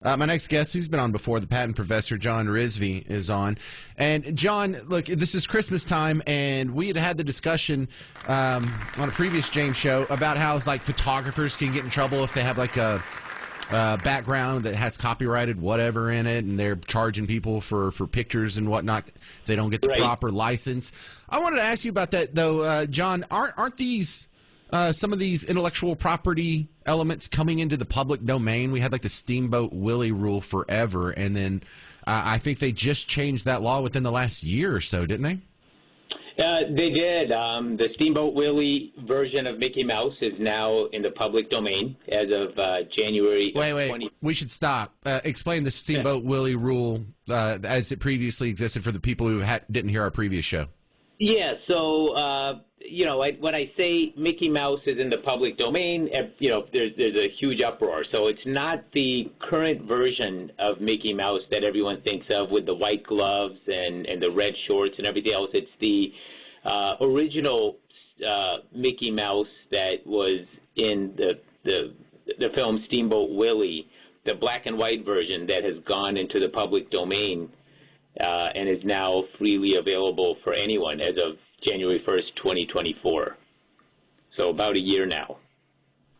My next guest, who's been on before, the patent professor, John Rizvi, is on. And, John, look, this is Christmas time, and we had the discussion on a previous James show about how, like, photographers can get in trouble if they have, like, a background that has copyrighted whatever in it, and they're charging people for pictures and whatnot if they don't get the proper license. I wanted to ask you about that, though, John. Aren't these some of these intellectual property elements coming into the public domain? We had like the Steamboat Willie rule forever, and then I think they just changed that law within the last year or so, didn't they? They did. The Steamboat Willie version of Mickey Mouse is now in the public domain as of January. Wait. We should stop. Explain the Steamboat Willie rule as it previously existed for the people who didn't hear our previous show. Yeah, so, when I say Mickey Mouse is in the public domain, there's a huge uproar. So it's not the current version of Mickey Mouse that everyone thinks of with the white gloves and the red shorts and everything else. It's the original Mickey Mouse that was in the film Steamboat Willie, the black and white version that has gone into the public domain. And is now freely available for anyone as of January 1st, 2024. So about a year now.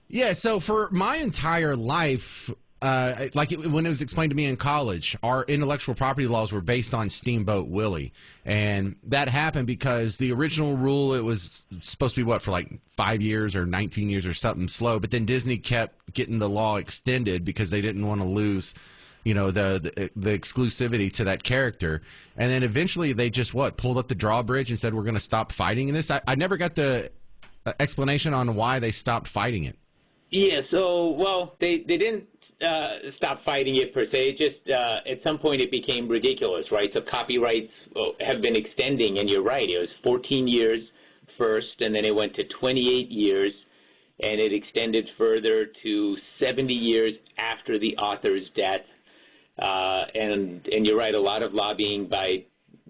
Yeah, so for my entire life, when it was explained to me in college, our intellectual property laws were based on Steamboat Willie. And that happened because the original rule, it was supposed to be, for like 5 years or 19 years or something slow. But then Disney kept getting the law extended because they didn't want to lose the exclusivity to that character. And then eventually they just, pulled up the drawbridge and said, we're going to stop fighting this. I never got the explanation on why they stopped fighting it. Yeah, so, they didn't stop fighting it per se. Just at some point it became ridiculous, right? So copyrights have been extending, and you're right. It was 14 years first, and then it went to 28 years, and it extended further to 70 years after the author's death. And you're right, a lot of lobbying by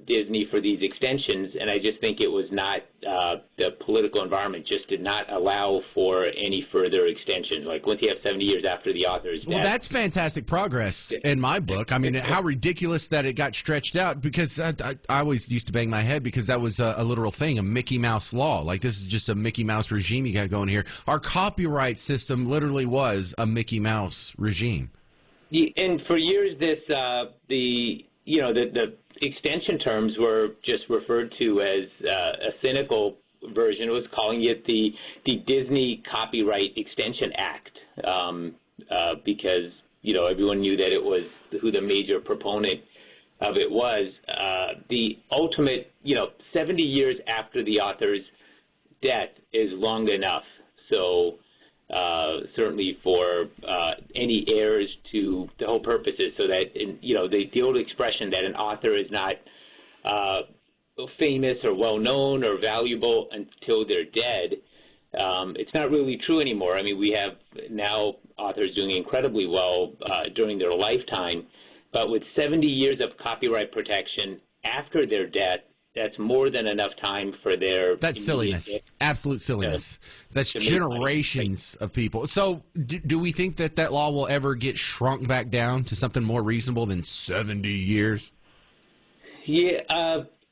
Disney for these extensions, and I just think it was not, the political environment just did not allow for any further extensions. Like, once you have 70 years after the author's death. Well, that's fantastic progress in my book. I mean, how ridiculous that it got stretched out, because I always used to bang my head because that was a literal thing, a Mickey Mouse law. Like, this is just a Mickey Mouse regime you got going here. Our copyright system literally was a Mickey Mouse regime. And for years, the extension terms were just referred to as a cynical version. It was calling it the Disney Copyright Extension Act, because everyone knew that it was who the major proponent of it was. The ultimate, 70 years after the author's death is long enough. So. Certainly for any heirs to the whole purposes, so that the old expression that an author is not famous or well known or valuable until they're dead, it's not really true anymore. I mean, we have now authors doing incredibly well during their lifetime, but with 70 years of copyright protection after their death, that's more than enough time for their... That's silliness. Absolute silliness. That's generations of people. So do we think that law will ever get shrunk back down to something more reasonable than 70 years? Yeah,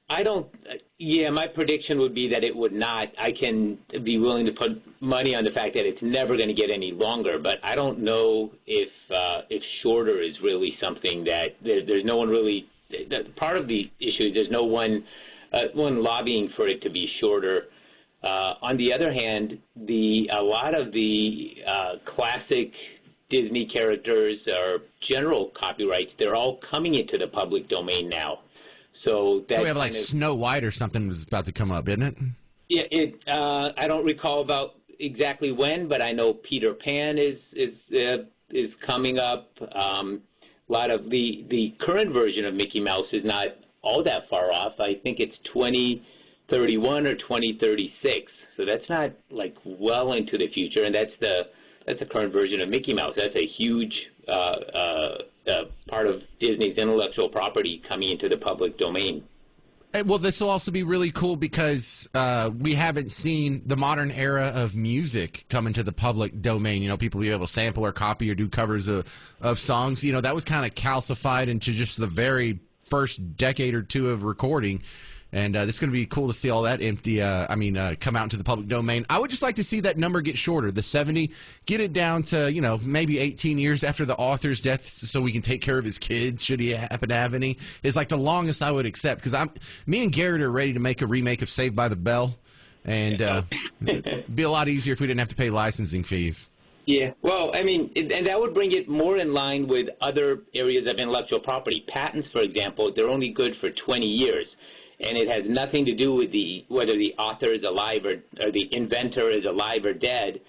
I don't... Yeah, my prediction would be that it would not. I can be willing to put money on the fact that it's never going to get any longer, but I don't know if shorter is really something that... There's no one really... Part of the issue is there's no one lobbying for it to be shorter. On the other hand, a lot of the classic Disney characters or general copyrights, they're all coming into the public domain now. So we have like Snow White or something was about to come up, isn't it? Yeah, I don't recall about exactly when, but I know Peter Pan is coming up. A lot of the current version of Mickey Mouse is not all that far off. I think it's 2031 or 2036. So that's not like well into the future, and that's the current version of Mickey Mouse. That's a huge part of Disney's intellectual property coming into the public domain. Well, this will also be really cool because we haven't seen the modern era of music come into the public domain. You know, people be able to sample or copy or do covers of songs. You know, that was kind of calcified into just the very first decade or two of recording. And this is going to be cool to see all that come out into the public domain. I would just like to see that number get shorter, the 70, get it down to, you know, maybe 18 years after the author's death so we can take care of his kids, should he happen to have any. It's like the longest I would accept because me and Garrett are ready to make a remake of Saved by the Bell. And it'd be a lot easier if we didn't have to pay licensing fees. Yeah, well, I mean, and that would bring it more in line with other areas of intellectual property. Patents, for example, they're only good for 20 years. And it has nothing to do with whether the author is alive or the inventor is alive or dead.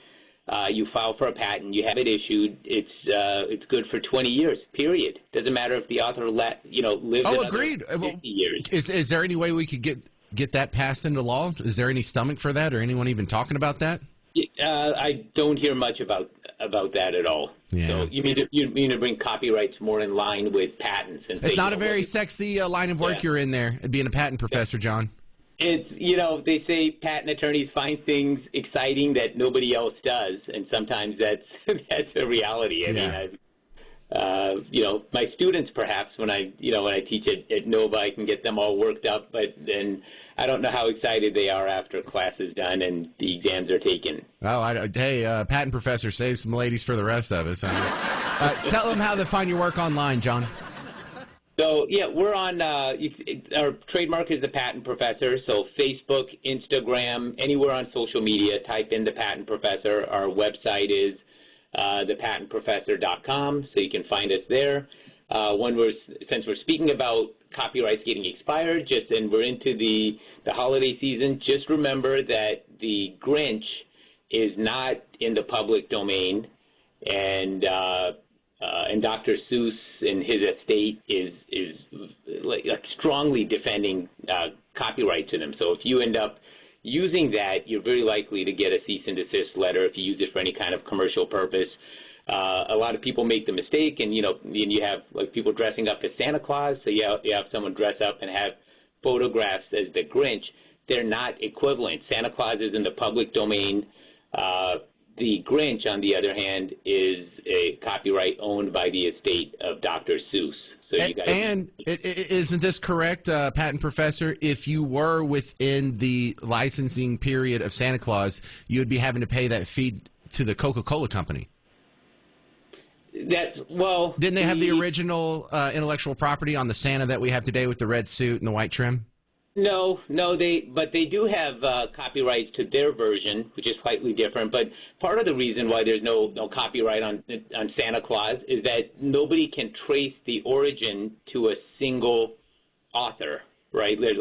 You file for a patent, you have it issued. It's good for 20 years. Period. Doesn't matter if the author lives agreed. 50 years. Is there any way we could get that passed into law? Is there any stomach for that, or anyone even talking about that? I don't hear much about that at all. Yeah. So you mean to bring copyrights more in line with patents? And it's not a very sexy line of work you're in there, being a patent professor, John. It's, you know, they say patent attorneys find things exciting that nobody else does, and sometimes that's a reality. I mean, you know, my students perhaps when I teach at Nova, I can get them all worked up, but then I don't know how excited they are after class is done and the exams are taken. Oh, hey, patent professor, save some ladies for the rest of us. Tell them how to find your work online, John. So, yeah, we're on, our trademark is The Patent Professor, so Facebook, Instagram, anywhere on social media, type in The Patent Professor. Our website is thepatentprofessor.com, so you can find us there. Since we're speaking about copyrights getting expired, and we're into the holiday season, just remember that the Grinch is not in the public domain, and Dr. Seuss and his estate is strongly defending copyright to them. So if you end up using that, you're very likely to get a cease and desist letter if you use it for any kind of commercial purpose. A lot of people make the mistake, and you have like people dressing up as Santa Claus. So you have someone dress up and have photographs as the Grinch. They're not equivalent. Santa Claus is in the public domain. The Grinch, on the other hand, is a copyright owned by the estate of Dr. Seuss. So isn't this correct, patent professor? If you were within the licensing period of Santa Claus, you would be having to pay that fee to the Coca-Cola company. Didn't they have the original intellectual property on the Santa that we have today with the red suit and the white trim? No, but they do have copyrights to their version, which is slightly different. But part of the reason why there's no copyright on Santa Claus is that nobody can trace the origin to a single author, right? There's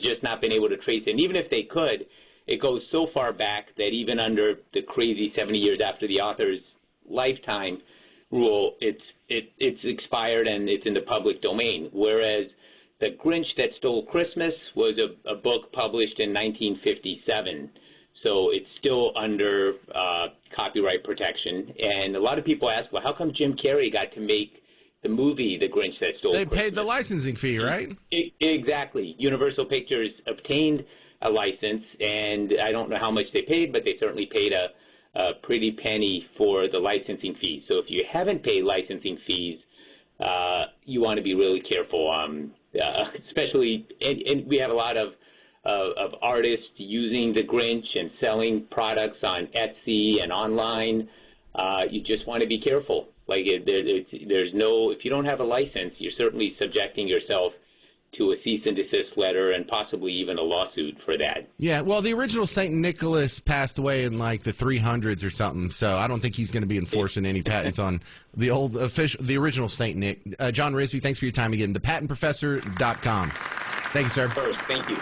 just not been able to trace it. And even if they could, it goes so far back that even under the crazy 70 years after the author's lifetime rule, it's expired and it's in the public domain. Whereas The Grinch That Stole Christmas was a book published in 1957, so it's still under copyright protection. And a lot of people ask, well, how come Jim Carrey got to make the movie The Grinch That Stole Christmas? They paid the licensing fee, right? Exactly. Universal Pictures obtained a license, and I don't know how much they paid, but they certainly paid a pretty penny for the licensing fees. So if you haven't paid licensing fees, you want to be really careful. Especially, and we have a lot of artists using the Grinch and selling products on Etsy and online. You just want to be careful. Like if you don't have a license, you're certainly subjecting yourself to a cease and desist letter and possibly even a lawsuit for that. Yeah, well, the original St. Nicholas passed away in like the 300s or something, so I don't think he's going to be enforcing any patents on the original St. Nick. John Rizvi, thanks for your time again. Thepatentprofessor.com. Thank you, sir. First, thank you.